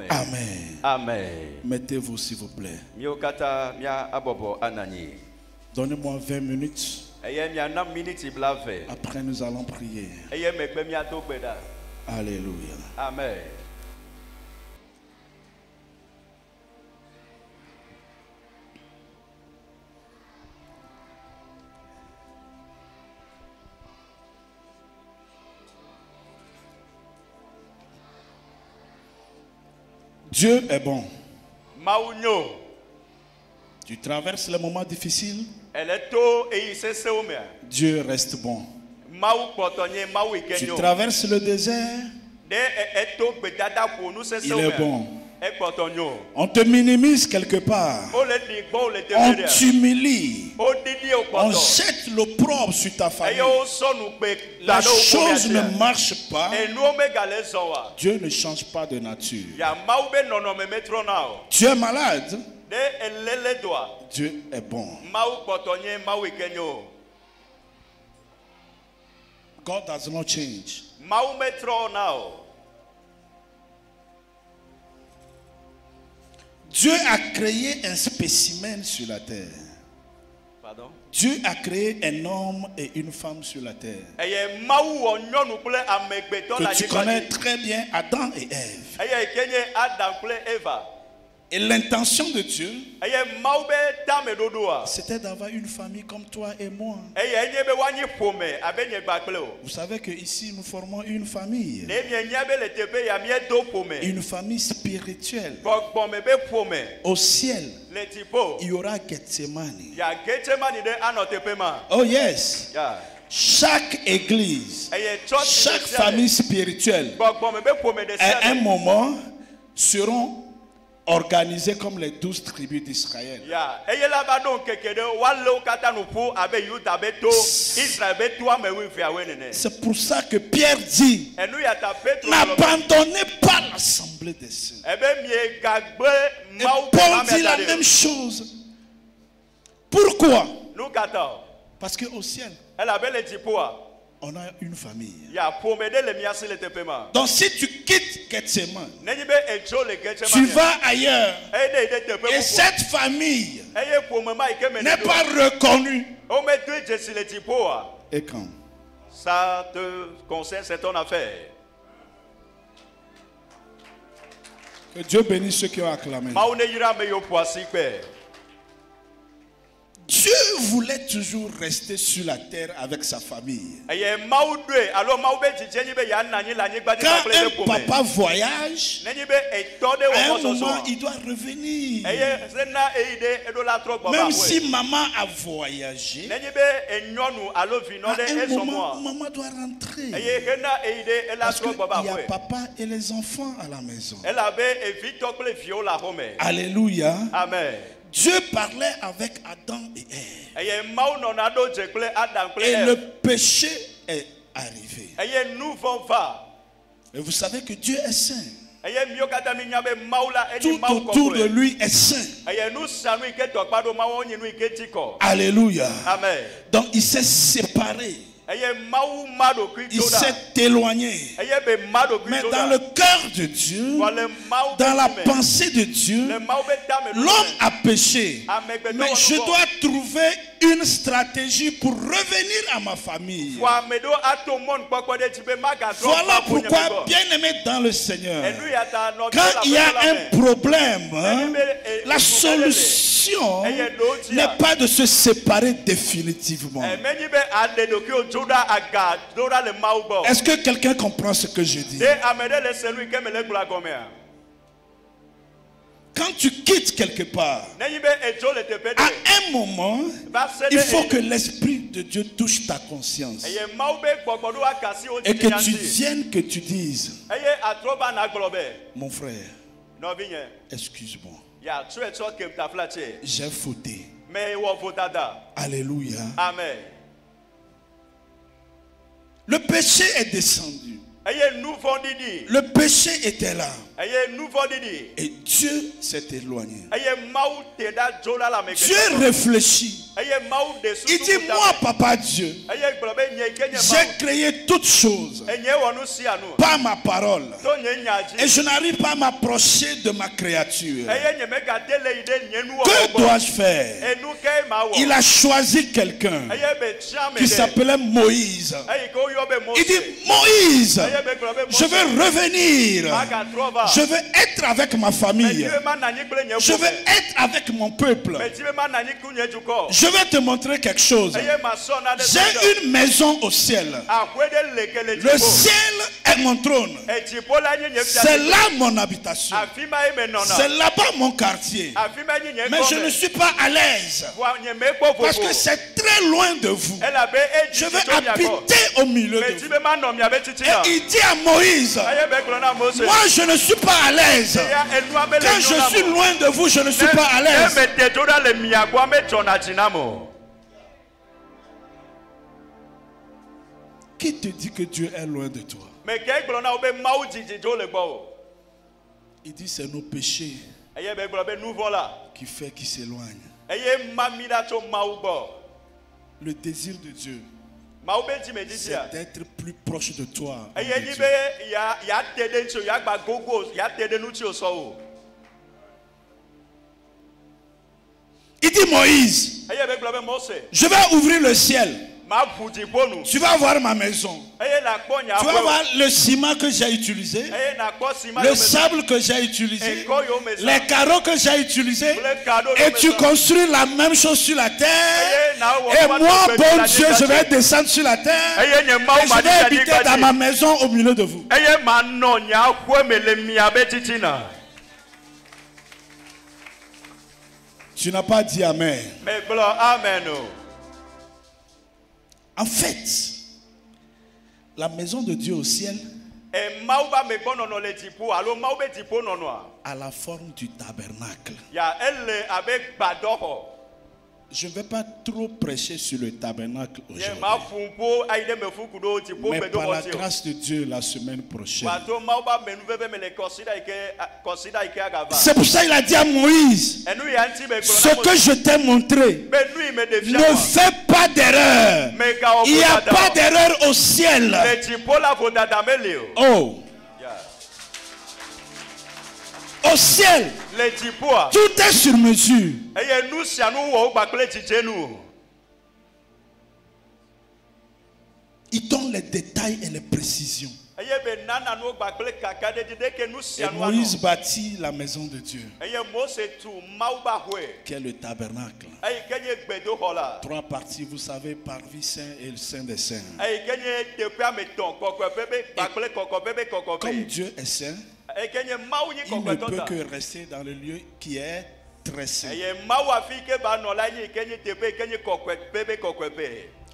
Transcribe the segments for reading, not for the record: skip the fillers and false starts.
Amen. Amen. Mettez-vous s'il vous plaît. Donnez-moi 20 minutes. Après nous allons prier. Alléluia. Amen. Dieu est bon. Tu traverses les moments difficiles. Dieu reste bon. Tu traverses le désert. Il est bon. On te minimise quelque part. On t'humilie. On jette l'opprobre sur ta famille. La chose ne marche pas. Dieu ne change pas de nature. Tu es malade. Dieu est bon. God does not change. Dieu a créé un spécimen sur la terre. Pardon? Dieu a créé un homme et une femme sur la terre. Que tu connais très bien, Adam et Ève. Et l'intention de Dieu, c'était d'avoir une famille comme toi et moi. Vous savez que ici nous formons une famille. Une famille spirituelle. Au ciel, il y aura Gethsemane. Oh yes. Chaque église, chaque famille spirituelle, à un moment, seront organisés comme les 12 tribus d'Israël. C'est pour ça que Pierre dit, n'abandonnez pas l'assemblée des saints. Et Paul dit la même chose. Pourquoi? Parce qu'au ciel, on a une famille. Donc si tu quittes Gethsemane, tu vas ailleurs. Et cette famille n'est pas reconnue. Et quand? Ça te concerne, c'est ton affaire. Que Dieu bénisse ceux qui ont acclamé. Dieu voulait toujours rester sur la terre avec sa famille. Quand un papa voyage, à un moment il doit revenir. Même si maman a voyagé, à un moment maman doit rentrer. Parce qu'il y a papa et les enfants à la maison. Alléluia. Amen. Dieu parlait avec Adam et Ève. Et le péché est arrivé. Et vous savez que Dieu est saint. Tout autour de lui est saint. Alléluia. Amen. Donc il s'est séparé. Il s'est éloigné. Mais dans le cœur de Dieu, dans la pensée de Dieu, l'homme a péché. Mais je dois trouver une stratégie pour revenir à ma famille. Voilà pourquoi, bien aimé dans le Seigneur, quand il y a un problème, la solution n'est pas de se séparer définitivement. Est-ce que quelqu'un comprend ce que je dis? Quand tu quittes quelque part, à un moment, il faut que l'Esprit de Dieu touche ta conscience. Et que tu viennes, que tu dises, mon frère, excuse-moi, j'ai fauté. Alléluia. Amen. Le péché est descendu. Le péché était là. Et Dieu s'est éloigné. Dieu réfléchit. Il dit, moi, papa Dieu, j'ai créé toutes choses par ma parole. Et je n'arrive pas à m'approcher de ma créature. Que dois-je faire? Il a choisi quelqu'un qui s'appelait Moïse. Il dit, Moïse, je veux revenir. Je veux être avec ma famille. Je veux être avec mon peuple. Je vais te montrer quelque chose. J'ai une maison au ciel. Le ciel est mon trône. C'est là mon habitation. C'est là-bas mon quartier. Mais je ne suis pas à l'aise. Parce que c'est très loin de vous. Je veux habiter au milieu de vous. Et il dit à Moïse, moi je ne suis pas à l'aise. Quand je suis loin de vous, je ne suis pas à l'aise. Qui te dit que Dieu est loin de toi? Il dit c'est nos péchés qui fait qu'il s'éloigne. Le désir de Dieu, c'est d'être plus proche de toi. Il dit Moïse, je vais ouvrir le ciel. Tu vas voir ma maison. Tu vas voir le ciment que j'ai utilisé, le sable que j'ai utilisé, les carreaux que j'ai utilisés. Et tu construis la même chose sur la terre. Et moi, bon Dieu, je vais descendre sur la terre. Et je vais habiter dans ma maison au milieu de vous. Tu n'as pas dit Amen. En fait, la maison de Dieu au ciel a la forme du tabernacle. Je ne vais pas trop prêcher sur le tabernacle aujourd'hui. Mais par la grâce de Dieu, la semaine prochaine. C'est pour ça qu'il a dit à Moïse, ce que je t'ai montré, ne fais pas d'erreur. Il n'y a pas d'erreur au ciel. Oh. Au ciel, tout est sur mesure. Il donne les détails et les précisions. Et Moïse bâtit la maison de Dieu, qui est le tabernacle. 3 parties, vous savez, parvis saint et le saint des saints. Comme Dieu est saint, il ne peut que rester dans le lieu qui est très saint.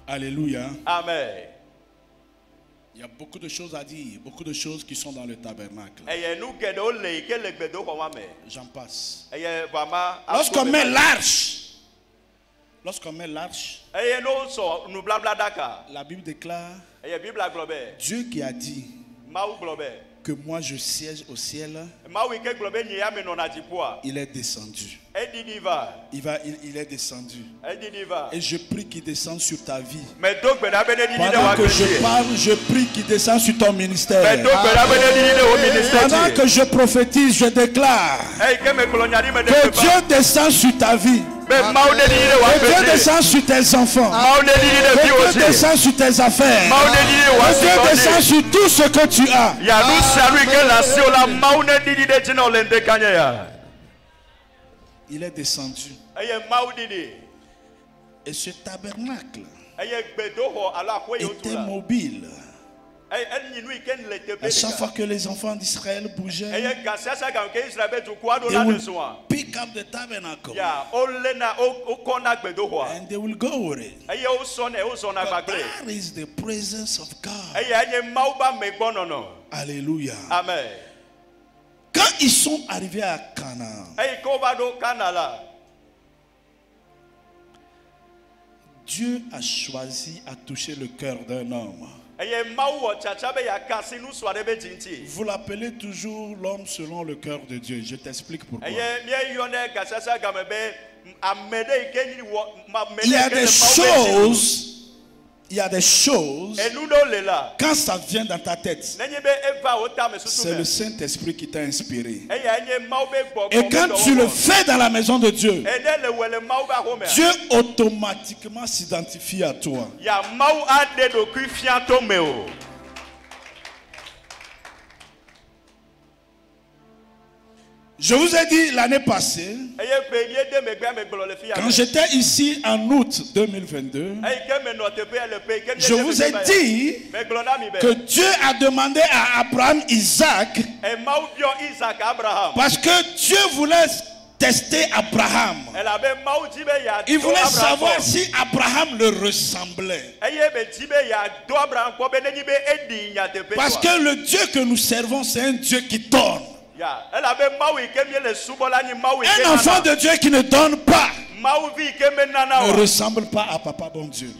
Alléluia. Amen. Il y a beaucoup de choses à dire, beaucoup de choses qui sont dans le tabernacle. J'en passe. Lorsqu'on met l'arche, la Bible déclare, Dieu qui a dit que moi je siège au ciel, il est descendu. Il est descendu. Et je prie qu'il descende sur ta vie. Pendant que je parle, je prie qu'il descende sur ton ministère. Pendant que je prophétise, je déclare que Dieu descend sur ta vie. Que Dieu descend sur tes enfants. Que Dieu descend sur tes affaires. Que Dieu descend sur tout ce que tu as. Il est descendu. Et ce tabernacle était mobile. À chaque fois que les enfants d'Israël bougeaient, they will pick up the tabernacle and they will go with it. But that is the presence of God. Alléluia. Amen. Quand ils sont arrivés à Canaan, Dieu a choisi à toucher le cœur d'un homme. Vous l'appelez toujours l'homme selon le cœur de Dieu. Je t'explique pourquoi. Il y a des choses, quand ça vient dans ta tête, c'est le Saint-Esprit qui t'a inspiré. Et quand tu le fais dans la maison de Dieu, Dieu automatiquement s'identifie à toi. Je vous ai dit l'année passée, quand j'étais ici en août 2022, je vous ai dit que Dieu a demandé à Abraham Isaac parce que Dieu voulait tester Abraham. Il voulait savoir si Abraham le ressemblait. Parce que le Dieu que nous servons, c'est un Dieu qui donne. Un enfant de Dieu qui ne donne pas ne ressemble pas à Papa bon Dieu.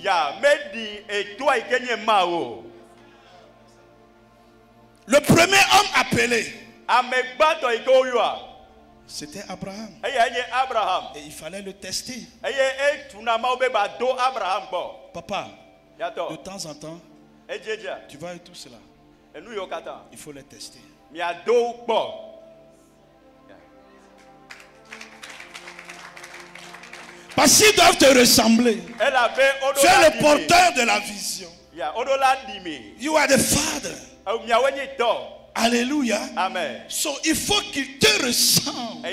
Le premier homme appelé, c'était Abraham. Et il fallait le tester. Papa, de temps en temps, tu vois tout cela. Il faut les tester. Parce qu'ils doivent te ressembler. Tu es le porteur de la vision. You are the father. Alléluia. Amen. So, il faut qu'il te ressemble.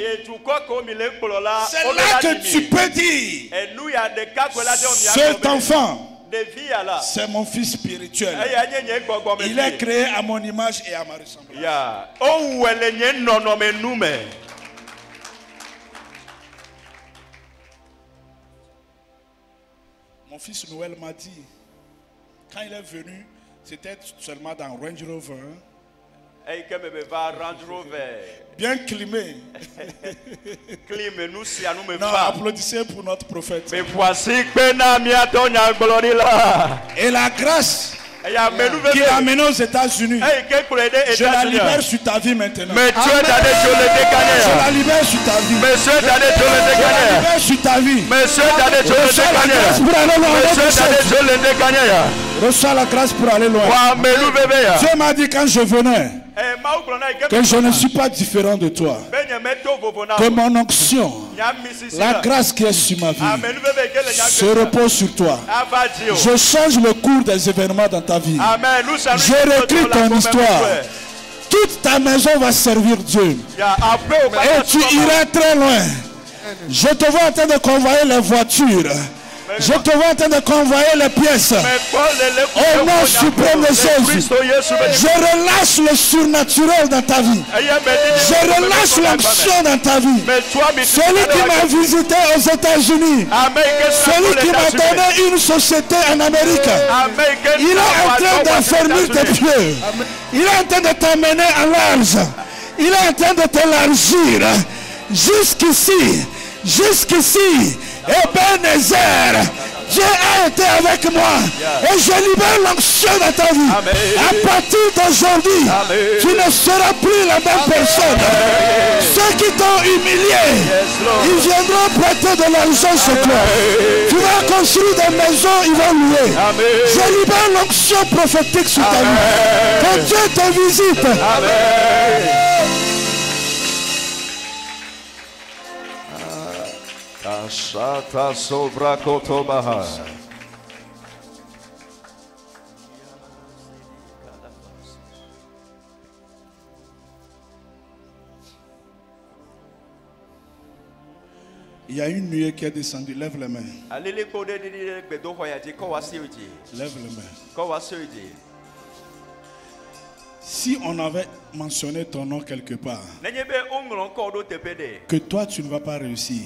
C'est là que tu peux dire, cet enfant, c'est mon fils spirituel. Il est créé à mon image et à ma ressemblance. Mon fils Noël m'a dit, quand il est venu, c'était seulement dans Range Rover. Bien climé. Non, applaudissez pour notre prophète. Et la grâce qui l'a amené aux États-Unis, je la libère sur ta vie maintenant. Je la libère sur ta vie. Je la libère sur ta vie. Reçois la grâce pour aller loin. Dieu m'a dit quand je venais que je ne suis pas différent de toi. Que mon onction, la grâce qui est sur ma vie, se repose sur toi. Je change le cours des événements dans ta vie. Je réécris ton histoire. Toute ta maison va servir Dieu. Et tu iras très loin. Je te vois en train de convoyer les voitures. Je te vois en train de convoyer les pièces. Au nom suprême de Jésus, je relâche le surnaturel dans ta vie. Je relâche l'onction dans ta vie. Celui qui m'a visité aux États-Unis, celui qui m'a donné une société en Amérique, il est en train d'affermir tes pieds. Il est en train de t'amener en large. Il est en train de t'élargir. Jusqu'ici. Jusqu'ici. Ebenezer, Dieu a été avec moi et je libère l'onction dans ta vie. À partir d'aujourd'hui, tu ne seras plus la même personne. Ceux qui t'ont humilié, ils viendront prêter de l'argent chez toi. Tu vas construire des maisons, ils vont louer. Je libère l'onction prophétique sur ta vie. Que Dieu te visite. Ashata sobra kotobaha. Il y a une nuée qui est descendue. Lève les mains. Lève les mains. Si on avait mentionner ton nom quelque part, que toi tu ne vas pas réussir.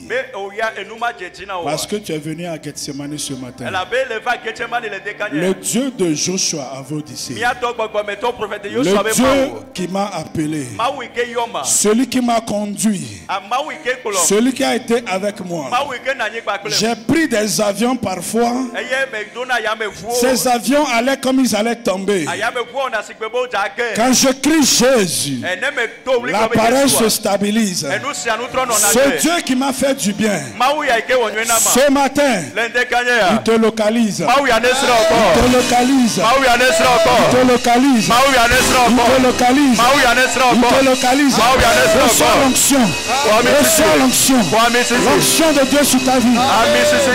Parce que tu es venu à Gethsemane ce matin. Le Dieu de Joshua a vaudicé. Le Dieu qui m'a appelé. Celui qui m'a conduit. Celui qui a été avec moi. J'ai pris des avions parfois. Ces avions allaient comme ils allaient tomber. Quand je crie Jésus, l'appareil se stabilise. Ce Dieu qui m'a fait du bien, ce matin, il te localise. Il te localise. Il te localise. Il te localise. Il te localise. Reçois l'onction. Reçois l'onction. L'onction de Dieu sur ta vie.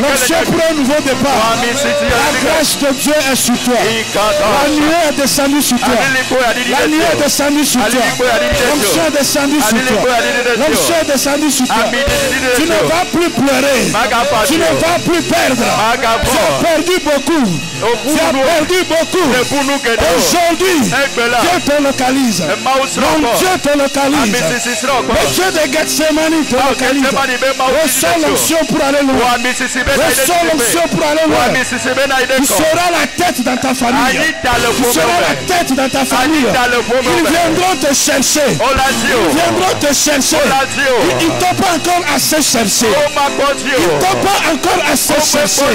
L'onction pour un nouveau départ. La grâce de Dieu est sur toi. La nuée est descendue sur toi. La nuée est descendue sur toi. L'onction est descendue sur toi. L'onction est descendue sur toi. Tu ne vas plus pleurer. Tu ne vas plus perdre. Tu as perdu beaucoup. Tu as perdu beaucoup. Aujourd'hui, Dieu te localise. Mon Dieu te localise. Le Dieu de Gethsemane te localise. Reçois l'onction pour aller loin. Reçois l'onction pour aller loin. Tu seras la tête dans ta famille. Tu seras la tête dans ta famille. Ils viendront te chercher. Ils viendront te chercher. Ils ne t'ont pas encore assez cherché. Ils ne t'ont pas encore assez cherché.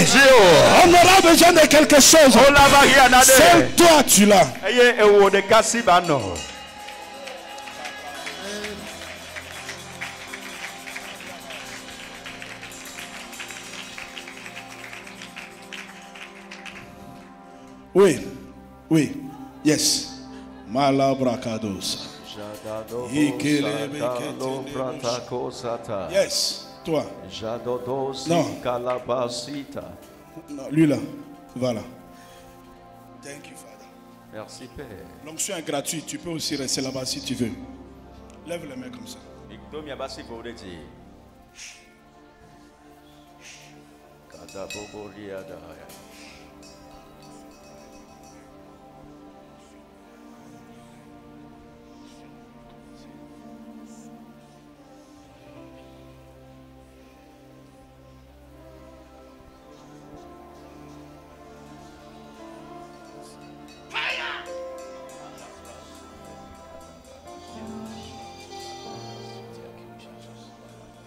On aura besoin de quelque chose. Seul toi tu l'as. Oui, oui, yes. Malabrakados. Yes, toi. Non. Non, lui là. Voilà. Thank you, Father. Merci, Père. L'onction est gratuite. Tu peux aussi rester là-bas si tu veux. Lève les mains comme ça.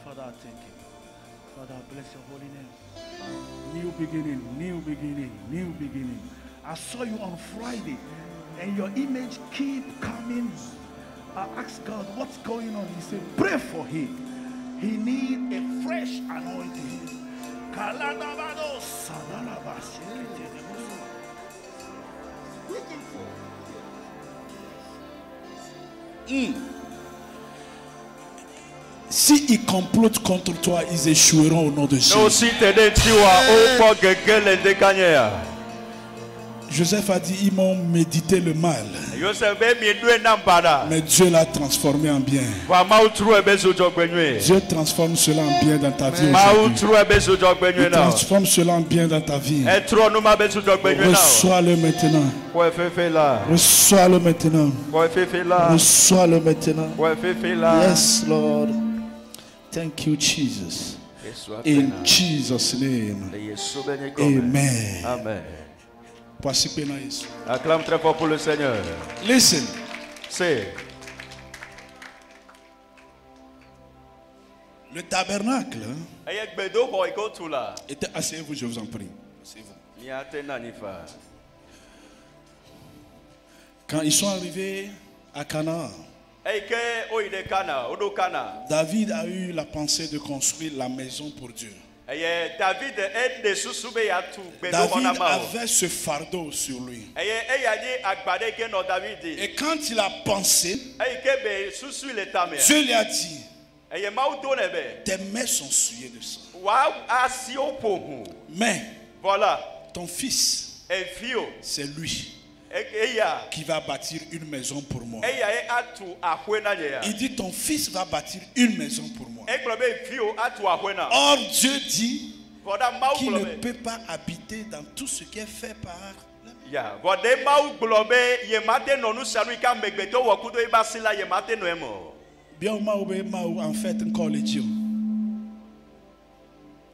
Father, thank you. Father, bless your holy name. New beginning, new beginning, new beginning. I saw you on Friday and your image keep coming. I asked God, what's going on? He said, pray for him. He needs a fresh anointing. Si ils complotent contre toi, ils échoueront au nom de Jésus. Joseph a dit, ils m'ont médité le mal. Mais Dieu l'a transformé en bien. Dieu transforme cela en bien dans ta vie aujourd'hui. Il transforme cela en bien dans ta vie. Reçois-le maintenant. Reçois-le maintenant. Reçois-le maintenant. Yes, Lord. Thank you, Jesus. In Jesus' name. Amen. Amen. Acclame très fort pour le Seigneur. Listen. C'est le tabernacle était, asseyez-vous, je vous en prie. Asseyez-vous. Quand ils sont arrivés à Canaan, David a eu la pensée de construire la maison pour Dieu. David avait ce fardeau sur lui. Et quand il a pensé, Dieu lui a dit, tes mains sont souillées de sang. Mais voilà, ton fils, c'est lui qui va bâtir une maison pour moi. Il dit, ton fils va bâtir une maison pour moi. Or Dieu dit qu'il ne peut pas habiter dans tout ce qui est fait par Bien en fait encore les dieux.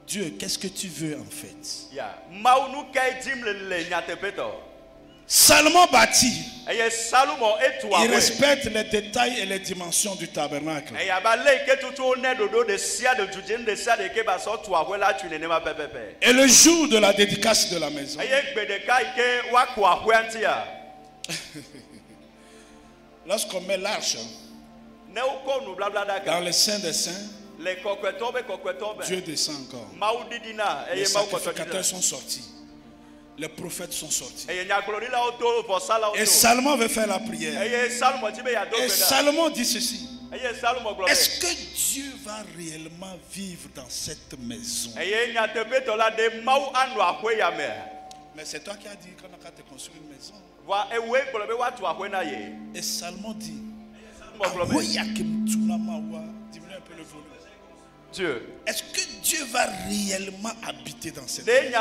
Dieu, qu'est-ce que tu veux en fait? Salomon bâtit. Il respecte les détails et les dimensions du tabernacle. Et le jour de la dédicace de la maison, lorsqu'on met l'arche dans le sein des saints, Dieu descend encore. Les sacrificateurs sont sortis. Les prophètes sont sortis. Et Salomon veut faire la prière. Et Salomon dit ceci. Est-ce que Dieu va réellement vivre dans cette maison? Mais c'est toi qui as dit qu'on a te construire une maison. Et Salomon dit, diminue un peu le volume. Dieu. Est-ce que Dieu va réellement habiter dans cette maison?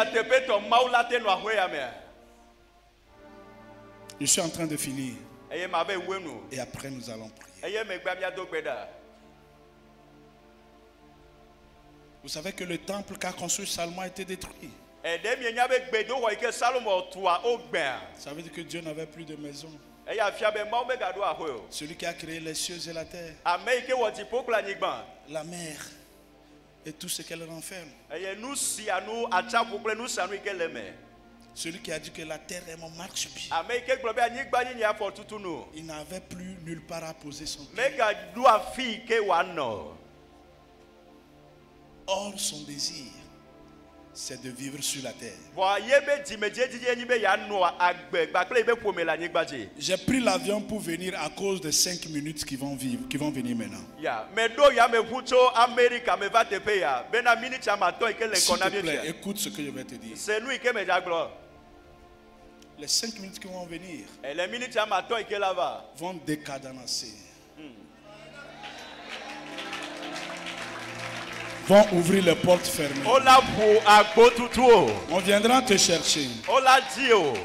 Je suis en train de finir. Et après nous allons prier. Vous savez que le temple qu'a construit Salomon a été détruit. Ça veut dire que Dieu n'avait plus de maison. Celui qui a créé les cieux et la terre, la mer et tout ce qu'elle renferme. Celui qui a dit que la terre marche bien. Il n'avait plus nulle part à poser son pied. Or son désir, c'est de vivre sur la terre. J'ai pris l'avion pour venir à cause de 5 minutes qui vont venir maintenant. S'il te plaît, écoute ce que je vais te dire. Les 5 minutes qui vont venir vont décadenasser. Vont ouvrir les portes fermées. On viendra te chercher.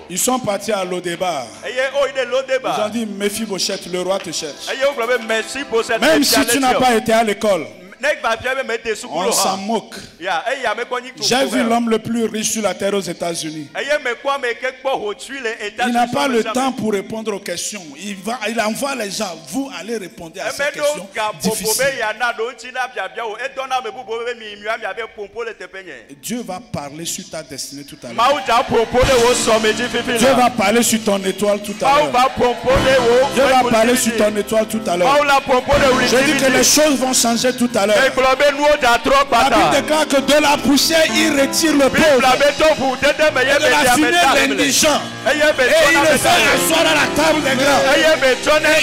Ils sont partis à Lodébar. Ils ont dit, Mephibosheth, le roi te cherche. Même si tu n'as pas été à l'école, on s'en moque. J'ai vu l'homme le plus riche sur la terre aux États-Unis. Il n'a pas le temps pour répondre aux questions. Il envoie les gens. Vous allez répondre à ces questions difficiles. Dieu va parler sur ta destinée tout à l'heure. Dieu va parler sur ton étoile tout à l'heure. Dieu va parler sur ton étoile tout à l'heure. Je dis que les choses vont changer tout à l'heure. La Bible déclare que de la poussière il retire le pauvre et de la fumée l'indigent, et il le fait asseoir à la table des grands, et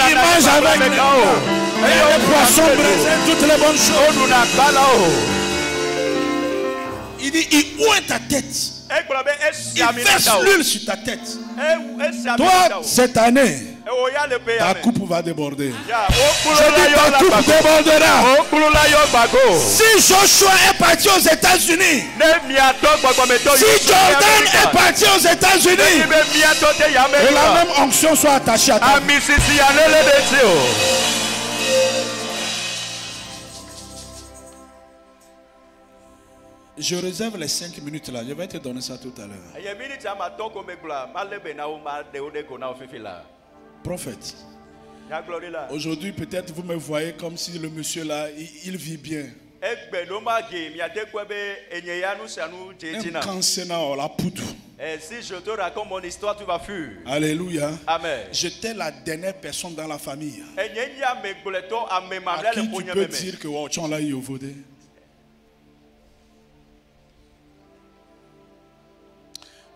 il mange avec les grands, et les poissons braisés, toutes les bonnes choses. Il dit, où est ta tête? Il verse l'huile sur ta tête. Toi, cette année, ta coupe va déborder. Je dis, ta coupe débordera. Si Joshua est parti aux États-Unis, si Jordan est parti aux États-Unis, et la même onction soit attachée à toi. Je réserve les 5 minutes là. Je vais te donner ça tout à l'heure. Prophète. Aujourd'hui, peut-être vous me voyez comme si le monsieur là, il vit bien. Si je te raconte mon histoire, tu vas fuir. Alléluia. Amen. J'étais la dernière personne dans la famille à qui tu peux dire que oh, tu en l'as eu au vaudé.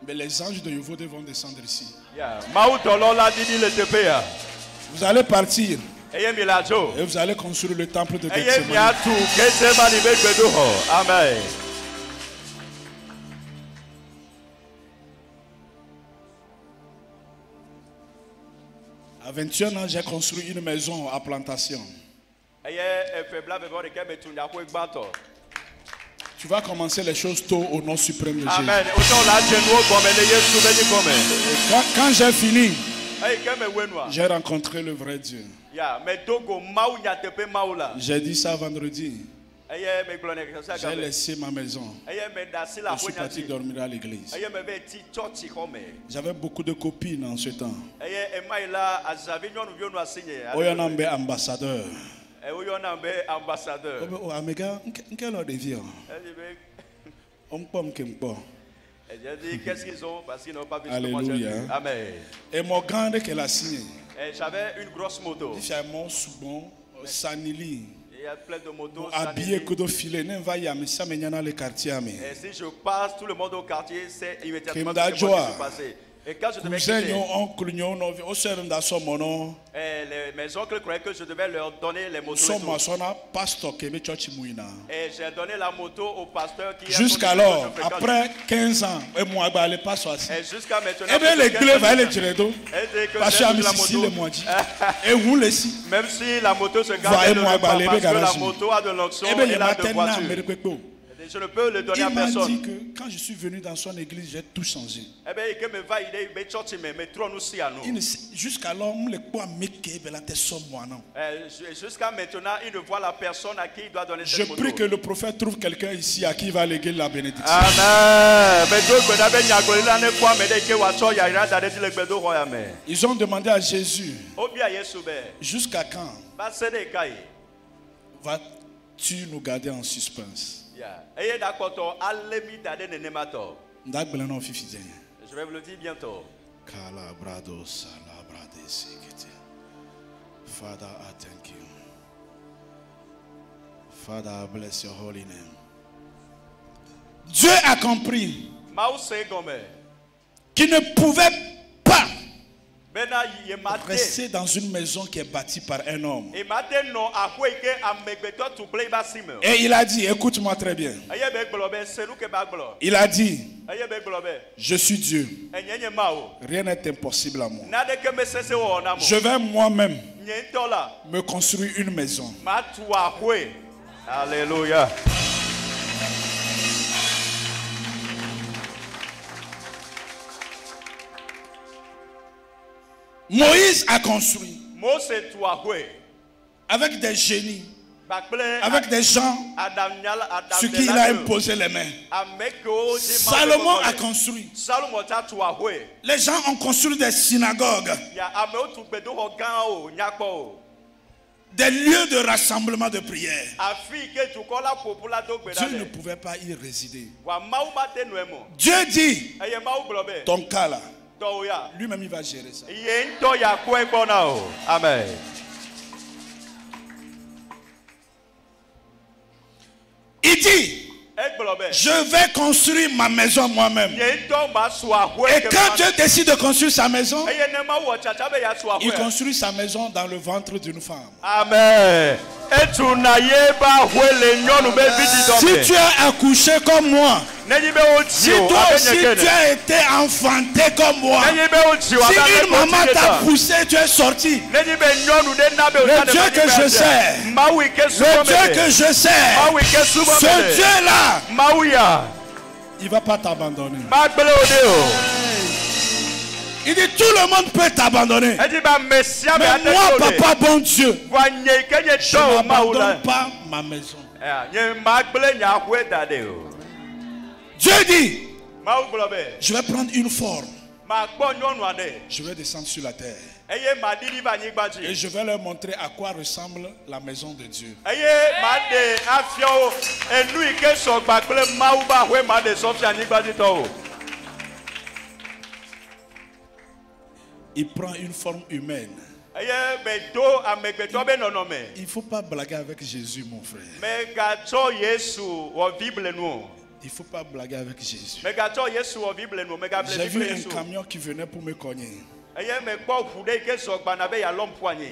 Mais les anges de Yovodé vont descendre ici. Vous allez partir. Et vous allez construire le temple de Gethsemane. Amen. À 21 ans, j'ai construit une maison à plantation. Tu vas commencer les choses tôt au nom suprême de Jésus. Amen. Quand j'ai fini, j'ai rencontré le vrai Dieu. J'ai dit ça vendredi. J'ai laissé ma maison. Je suis parti dormir à l'église. J'avais beaucoup de copines en ce temps. Oyanambe ambassadeur. Quelle heure de vie? Qu'est-ce qu'ils ont? Parce qu'ils n'ont pas vu. Alléluia. Amen. Et mon grande qu'elle a signé. J'avais une grosse moto. J'ai mon soubon, Sanili. Il y a plein de motos. Habillé que de filet, ne va y aller, ça me y a les quartiers. Et si je passe tout le monde au quartier, c'est immédiatement ce qui se passe. Et quand je devais quitter, mes oncles croyaient que je devais leur donner les motos. Et j'ai donné la moto au pasteur qui a. Jusqu'alors, après 15 ans, et jusqu'à maintenant, même si la moto se garde, parce que la moto a de l'onction et là de voiture. Je ne peux le donner à personne. Il m'a dit que quand je suis venu dans son église, j'ai tout changé. Jusqu'alors, jusqu'à maintenant, il ne voit la personne à qui il doit donner cette moto. Je prie que le prophète trouve quelqu'un ici à qui il va léguer la bénédiction. Amen. Ils ont demandé à Jésus, jusqu'à quand vas-tu nous garder en suspense? Je vais vous le dire bientôt. Father, I thank you. Father, I bless your holy name. Dieu a compris qu'il ne pouvait pas rester dans une maison qui est bâtie par un homme. Et il a dit, écoute-moi très bien. Il a dit, je suis Dieu. Rien n'est impossible à moi. Je vais moi-même me construire une maison. Alléluia. Moïse a construit avec des génies, avec des gens sur qui il a imposé les mains. Salomon a construit. Les gens ont construit des synagogues, des lieux de rassemblement de prière. Dieu ne pouvait pas y résider. Dieu dit, ton cas là, lui-même il va gérer ça. Amen. Il dit, je vais construire ma maison moi-même. Et quand Dieu décide de construire sa maison, il construit sa maison dans le ventre d'une femme. Amen. Si tu as accouché comme moi, si toi aussi tu as été enfanté comme moi, si une maman t'a poussé, tu es sorti. Le Dieu que je sers, le Dieu que je sers, ce Dieu-là, il ne va pas t'abandonner. Il dit tout le monde peut t'abandonner. Mais moi, papa bon Dieu, je n'abandonne pas ma maison. Dieu dit, je vais prendre une forme. Je vais descendre sur la terre. Et je vais leur montrer à quoi ressemble la maison de Dieu. Il prend une forme humaine. Il ne faut pas blaguer avec Jésus, mon frère. Il ne faut pas blaguer avec Jésus. J'ai vu un camion qui venait pour me cogner. Mais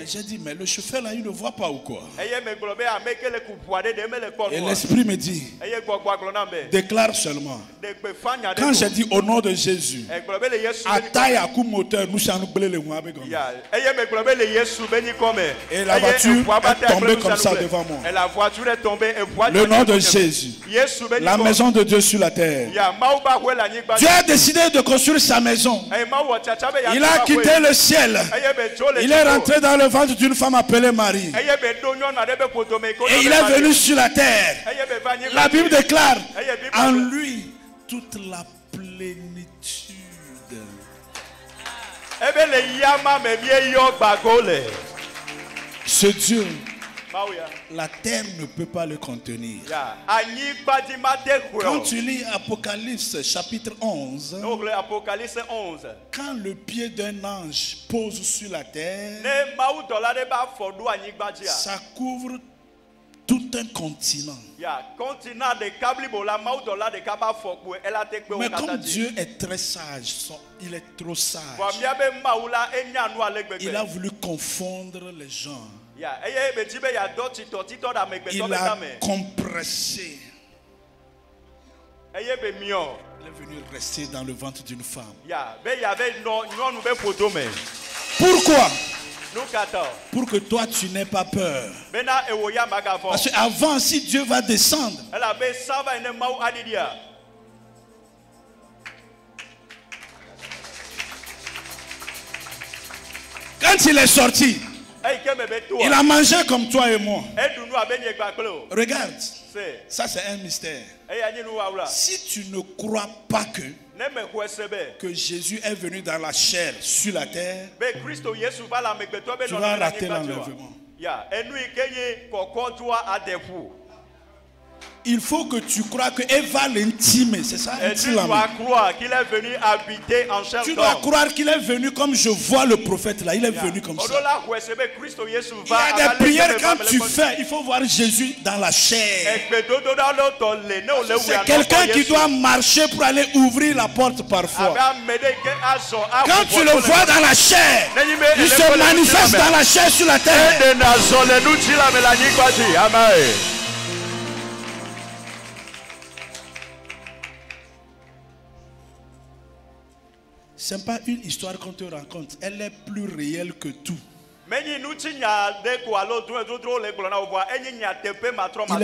j'ai dit, mais le chauffeur là, il ne voit pas ou quoi? Et l'esprit me dit, déclare seulement. Quand j'ai dit au nom de Jésus, attaque à coup moteur, nous sommes le et la voiture est tombée comme ça devant moi. Le nom de Jésus, la maison de Dieu sur la terre. Dieu a décidé de construire sa maison. Il a quitté le ciel. Il est rentré dans le ventre d'une femme appelée Marie. Et il est venu sur la terre. La Bible déclare en lui toute la plénitude. Ce Dieu, la terre ne peut pas le contenir. Quand tu lis Apocalypse chapitre 11, quand le pied d'un ange pose sur la terre, ça couvre tout un continent. Mais comme Dieu est très sage, il est trop sage, il a voulu confondre les gens. Il a compressé. Il est venu rester dans le ventre d'une femme. Pourquoi? Pour que toi tu n'aies pas peur. Parce qu'avant, si Dieu va descendre, quand il est sorti, il a mangé comme toi et moi. Regarde, ça c'est un mystère. Si tu ne crois pas que Jésus est venu dans la chair sur la terre, tu vas rater l'enlèvement. Il faut que tu crois qu'elle va l'intimer, c'est ça? Et tu dois croire qu'il est venu habiter en chair. Tu dois croire qu'il est venu comme je vois le prophète là, il est venu comme ça. Il y a des prières quand tu fais, il faut voir Jésus dans la chair. C'est quelqu'un qui doit marcher pour aller ouvrir la porte parfois. Quand tu le vois dans la chair, il se manifeste dans la chair sur la terre. Ce n'est pas une histoire qu'on te raconte. Elle est plus réelle que tout. Il est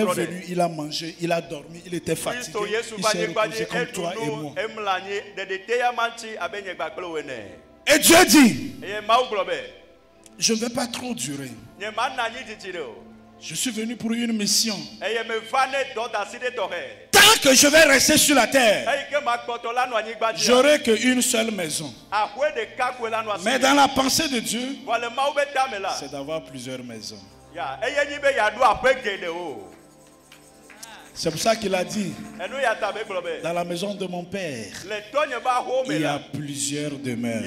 venu, il a mangé, il a dormi, il était fatigué. Il s'est reposé comme toi et moi. Et Dieu dit, je ne vais pas trop durer. Je suis venu pour une mission. Tant que je vais rester sur la terre, j'aurai qu'une seule maison. Mais dans la pensée de Dieu, c'est d'avoir plusieurs maisons. C'est pour ça qu'il a dit, dans la maison de mon père, il y a plusieurs demeures.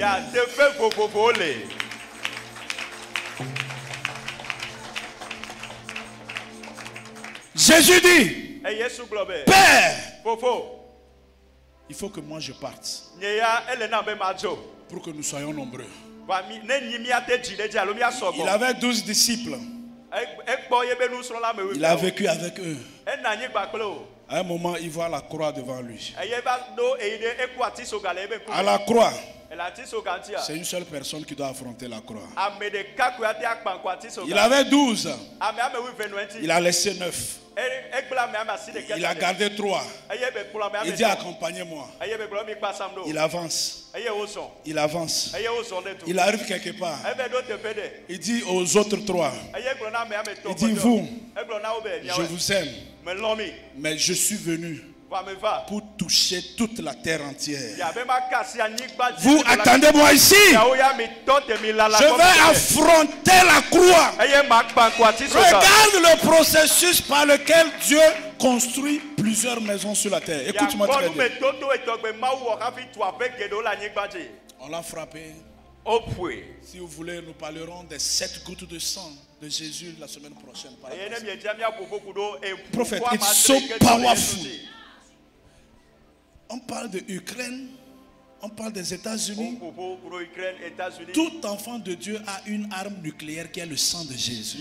Jésus dit, Père, il faut que moi je parte pour que nous soyons nombreux. Il avait 12 disciples. Il a vécu avec eux. À un moment, il voit la croix devant lui. À la croix, c'est une seule personne qui doit affronter la croix. Il avait 12. Il a laissé 9. Il a gardé 3. Il dit accompagnez-moi. Il avance. Il avance. Il arrive quelque part. Il dit aux autres 3. Il dit vous, je vous aime. Mais je suis venu pour toucher toute la terre entière. Vous attendez-moi ici. Je vais affronter la croix. Regarde le processus par lequel Dieu construit plusieurs maisons sur la terre. Écoute-moi très bien. On l'a frappé. Si vous voulez, nous parlerons des 7 gouttes de sang de Jésus la semaine prochaine. Prophète, it's so powerful. On parle de Ukraine, On parle des États-Unis. Tout enfant de Dieu a une arme nucléaire qui est le sang de Jésus.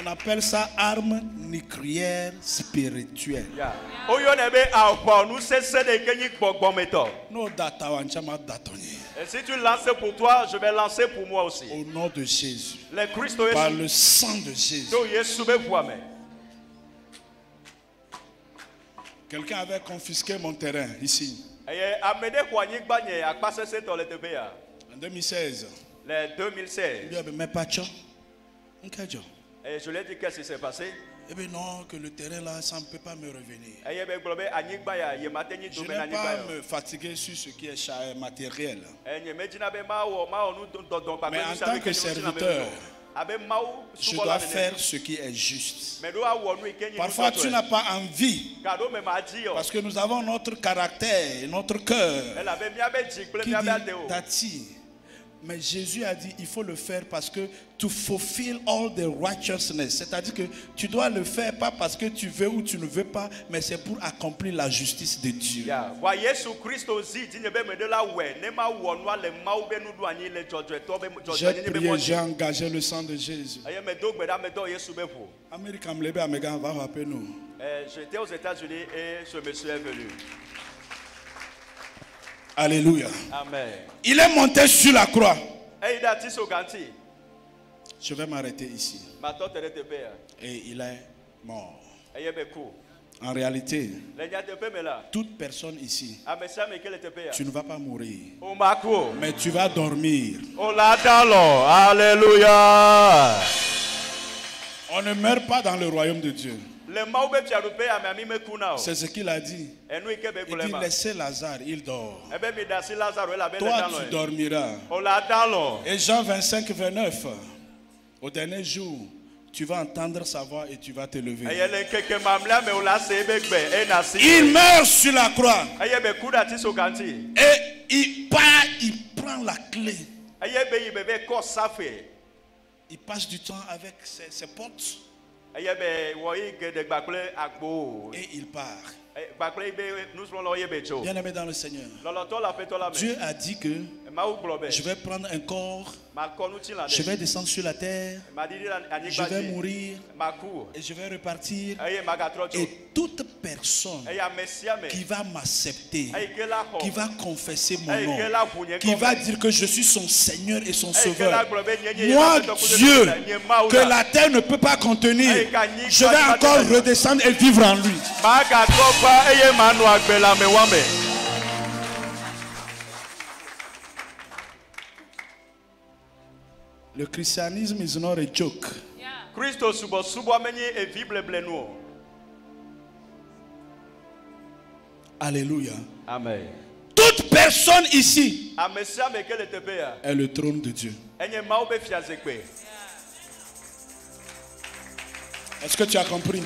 On appelle ça arme nucléaire spirituelle. Et si tu lances pour toi, je vais lancer pour moi aussi. Au nom de Jésus. Par le sang de Jésus. Quelqu'un avait confisqué mon terrain ici. En 2016. Les 2016. Mais pas et je lui ai dit qu'est-ce qui s'est passé. Eh bien non, que le terrain là, ça ne peut pas me revenir. Je n'ai pas me fatiguer sur ce qui est matériel. Mais en tant que serviteur, je dois faire ce qui est juste. Parfois tu n'as pas envie. Parce que nous avons notre caractère, notre cœur qui dit Tati. Mais Jésus a dit il faut le faire parce que to fulfill all the righteousness. C'est-à-dire que tu dois le faire pas parce que tu veux ou tu ne veux pas, mais c'est pour accomplir la justice de Dieu. J'ai prié, j'ai engagé le sang de Jésus. J'étais aux États-Unis et ce monsieur est venu. Alléluia. Amen. Il est monté sur la croix. Je vais m'arrêter ici. Et il est mort. En réalité, toute personne ici, tu ne vas pas mourir, mais tu vas dormir. Alléluia. On ne meurt pas dans le royaume de Dieu. C'est ce qu'il a dit. Il dit laissez Lazare, il dort. Toi tu dormiras. Et Jean 25, 29. Au dernier jour, tu vas entendre sa voix et tu vas te lever. Il meurt sur la croix. Et il part, il prend la clé. Il passe du temps avec ses potes. Et il part. Bien aimé dans le Seigneur, Dieu a dit que je vais prendre un corps, je vais descendre sur la terre, je vais mourir et je vais repartir. Et toute personne qui va m'accepter, qui va confesser mon nom, qui va dire que je suis son Seigneur et son Sauveur, moi Dieu, que la terre ne peut pas contenir, je vais encore redescendre et vivre en lui. Le christianisme is not a joke. Alléluia. Amen. Toute personne ici est le trône de Dieu. Est-ce que tu as compris?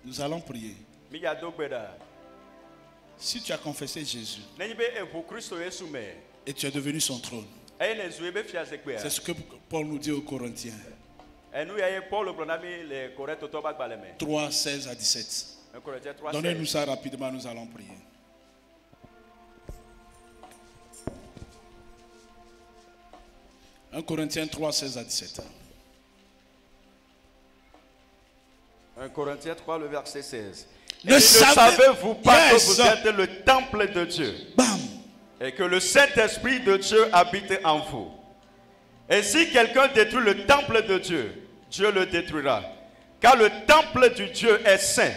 Nous allons prier. Si tu as confessé Jésus et tu es devenu son trône, c'est ce que Paul nous dit aux Corinthiens. 3, 16 à 17. Donnez-nous ça rapidement, nous allons prier. Un Corinthiens 3, 16 à 17. 1 Corinthiens 3, le verset 16. Et ne savez-vous pas que vous êtes le temple de Dieu, et que le Saint-Esprit de Dieu habite en vous? Et si quelqu'un détruit le temple de Dieu, Dieu le détruira. Car le temple du Dieu est saint.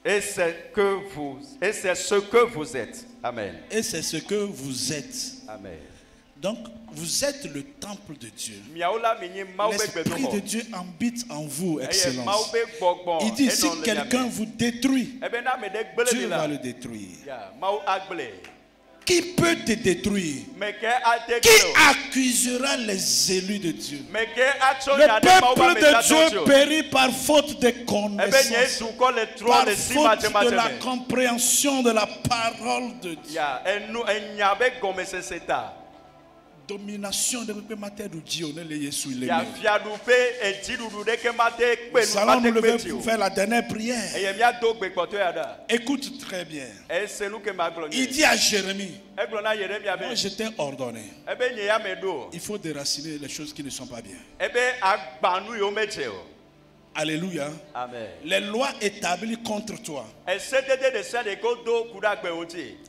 Et c'est ce que vous êtes. Amen. Et c'est ce que vous êtes. Amen. Donc, vous êtes le temple de Dieu. L'Esprit de Dieu habite en vous, Excellence. Il dit, si quelqu'un vous détruit, Dieu va le détruire. Qui peut te détruire? Qui accusera les élus de Dieu? Le peuple de Dieu périt par faute de connaissance, par faute de la compréhension de la parole de Dieu. domination de mater du Dieu ne le Yesu le. Nous allons nous lever pour faire la dernière prière. Écoute très bien. Il dit à Jérémie, moi je t'ai ordonné. Il faut déraciner les choses qui ne sont pas bien. Alléluia. Amen. Les lois établies contre toi.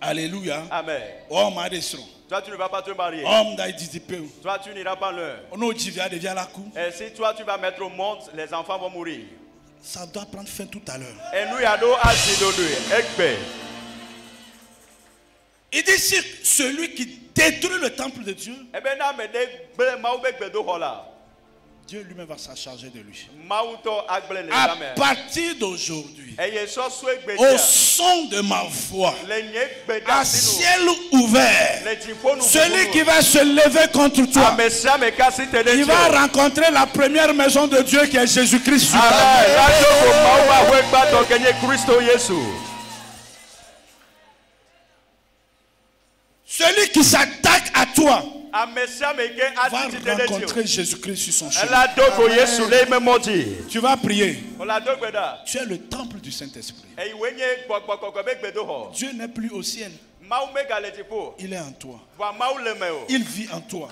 Alléluia. Amen. Toi, tu ne vas pas te marier. Toi, tu n'iras pas l'heure. Et si toi, tu vas mettre au monde, les enfants vont mourir. Ça doit prendre fin tout à l'heure. Et nous, il dit si celui qui détruit le temple de Dieu, Dieu lui-même va s'en charger de lui. À partir d'aujourd'hui, au son de ma voix, à ciel ouvert, celui qui va se lever contre toi, il va rencontrer la première maison de Dieu qui est Jésus-Christ. Celui qui s'attaque à toi va rencontrer Jésus-Christ sur son chemin. Tu vas prier. Tu es le temple du Saint-Esprit. Dieu n'est plus au ciel. Il est en toi. Il vit en toi.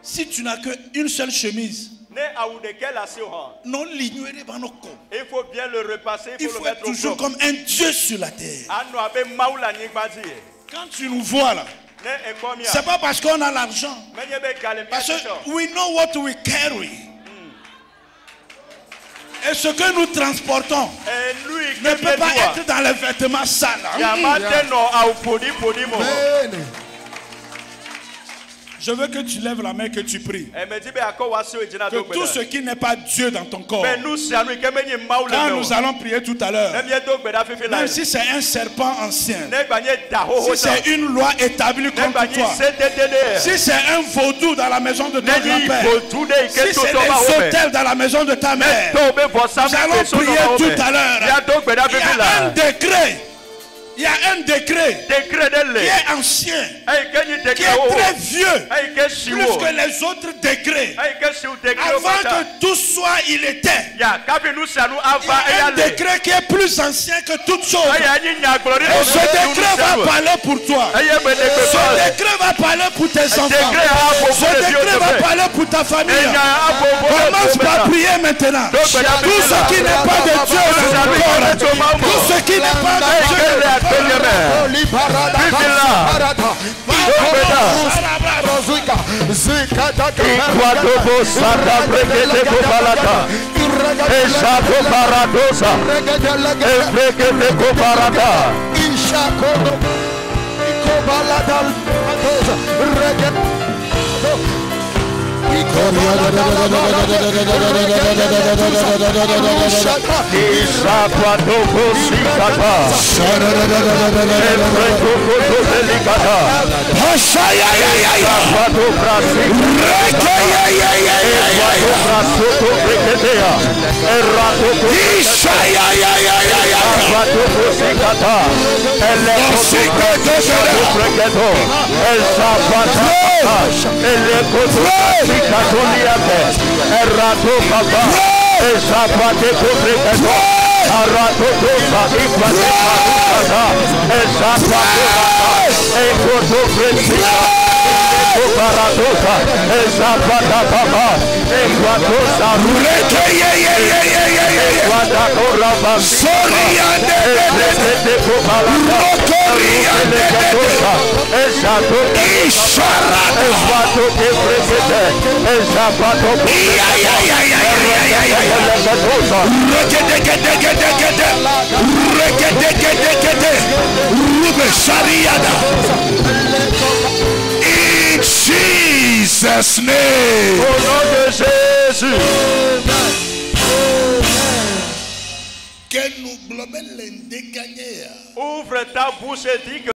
Si tu n'as qu'une seule chemise, non l'ignorer dans nos corps. Il faut bien le repasser. Il faut être toujours comme un Dieu sur la terre. Quand tu nous vois là, c'est pas parce qu'on a l'argent. Parce que we know what we carry. Et ce que nous transportons ne peut pas être dans les vêtements sales. Je veux que tu lèves la main et que tu pries. Que tout ce qui n'est pas Dieu dans ton corps. Quand nous allons prier tout à l'heure, même si c'est un serpent ancien, si c'est une loi établie contre toi, si c'est un vaudou dans la maison de ton grand-père, si c'est des autels dans la maison de ta mère, nous allons prier tout à l'heure. Il y a un décret. Il y a un décret qui est ancien, qui est très vieux, plus que les autres décrets. Avant que tout soit, il était. Il y a un décret qui est plus ancien que toute chose. Et ce décret va parler pour toi. Ce décret va parler pour tes enfants. Ce décret va parler pour ta famille. Commence par prier maintenant. Tout ce qui n'est pas de Dieu, tout ce qui n'est pas de Dieu, In Jesus' name. Au nom de Jésus. Que nous globons les dégagnés. Ouvre ta bouche et dis que